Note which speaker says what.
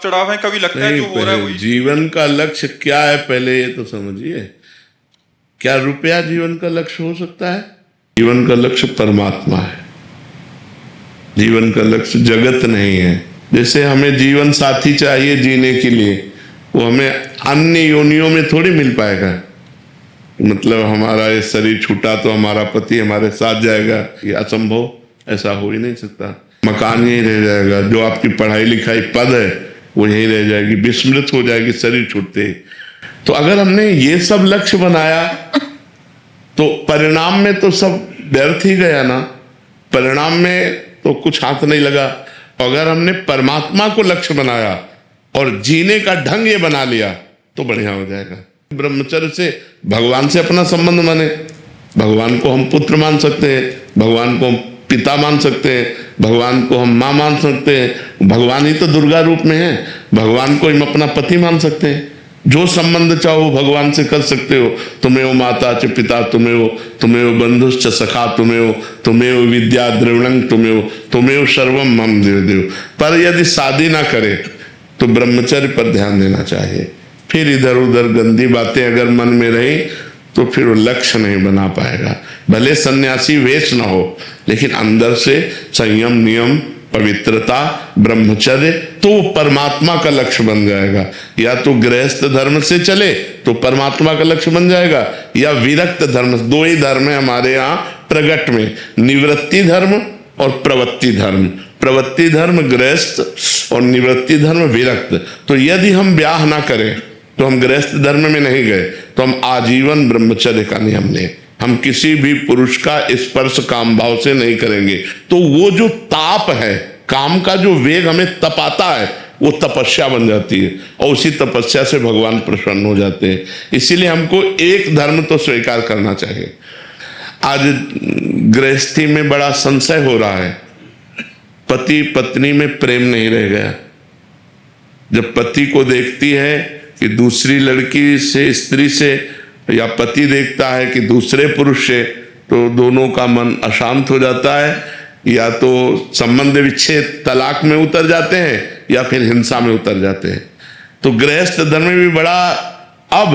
Speaker 1: चढ़ाव है, कभी लगता है जो हो रहा है वही।
Speaker 2: जीवन का लक्ष्य क्या है पहले ये तो समझिए। क्या रुपया जीवन का लक्ष्य हो सकता है? जीवन का लक्ष्य परमात्मा है। जीवन का लक्ष्य जगत नहीं है। जैसे हमें जीवन साथी चाहिए जीने के लिए, वो हमें अन्य योनियों में थोड़ी मिल पाएगा। मतलब हमारा ये शरीर छूटा तो हमारा पति हमारे साथ जाएगा, ये असंभव, ऐसा हो ही नहीं सकता। मकान यही रह जाएगा, जो आपकी पढ़ाई लिखाई पद है वो यही रह जाएगी, विस्मृत हो जाएगी शरीर छूटते ही। तो अगर हमने ये सब लक्ष्य बनाया तो परिणाम में तो सब व्यर्थ ही गया ना। परिणाम में तो कुछ हाथ नहीं लगा। अगर हमने परमात्मा को लक्ष्य बनाया और जीने का ढंग ये बना लिया तो बढ़िया हो जाएगा। ब्रह्मचर्य से भगवान से अपना संबंध माने। भगवान को हम पुत्र मान सकते हैं, भगवान को हम पिता मान सकते हैं, भगवान को हम माँ मान सकते हैं। भगवान ही तो दुर्गा रूप में है। भगवान को हम अपना पति मान सकते हैं। जो संबंध चाहो भगवान से कर सकते हो। तुम्हें वो माता च पिता, तुम्हें वो बंधुश्च सखा, तुम्हें वो विद्या द्रविणं, तुम्हें वो सर्वम मम देव देव। पर यदि शादी ना करे तो ब्रह्मचर्य पर ध्यान देना चाहिए। फिर इधर उधर गंदी बातें अगर मन में रही तो फिर वो लक्ष्य नहीं बना पाएगा। भले सन्यासी वेश ना हो, लेकिन अंदर से संयम, नियम, पवित्रता, ब्रह्मचर्य, तो परमात्मा का लक्ष्य बन जाएगा। या तो गृहस्थ धर्म से चले तो परमात्मा का लक्ष्य बन जाएगा, या विरक्त धर्म। दो ही धर्म है हमारे यहाँ प्रगट में, निवृत्ति धर्म और प्रवृत्ति धर्म। प्रवृत्ति धर्म गृहस्थ और निवृत्ति धर्म विरक्त। तो यदि हम ब्याह ना करें तो हम गृहस्थ धर्म में नहीं गए, तो हम आजीवन ब्रह्मचर्य का नियम लें। हम किसी भी पुरुष का स्पर्श काम भाव से नहीं करेंगे। तो वो जो ताप है, काम का जो वेग हमें तपाता है, वो तपस्या बन जाती है और उसी तपस्या से भगवान प्रसन्न हो जाते हैं। इसीलिए हमको एक धर्म तो स्वीकार करना चाहिए। आज गृहस्थी में बड़ा संशय हो रहा है। पति पत्नी में प्रेम नहीं रह गया। जब पति को देखती है कि दूसरी लड़की से, स्त्री से, या पति देखता है कि दूसरे पुरुष से, तो दोनों का मन अशांत हो जाता है। या तो संबंध विच्छेद, तलाक में उतर जाते हैं, या फिर हिंसा में उतर जाते हैं। तो गृहस्थ धर्म में भी बड़ा अब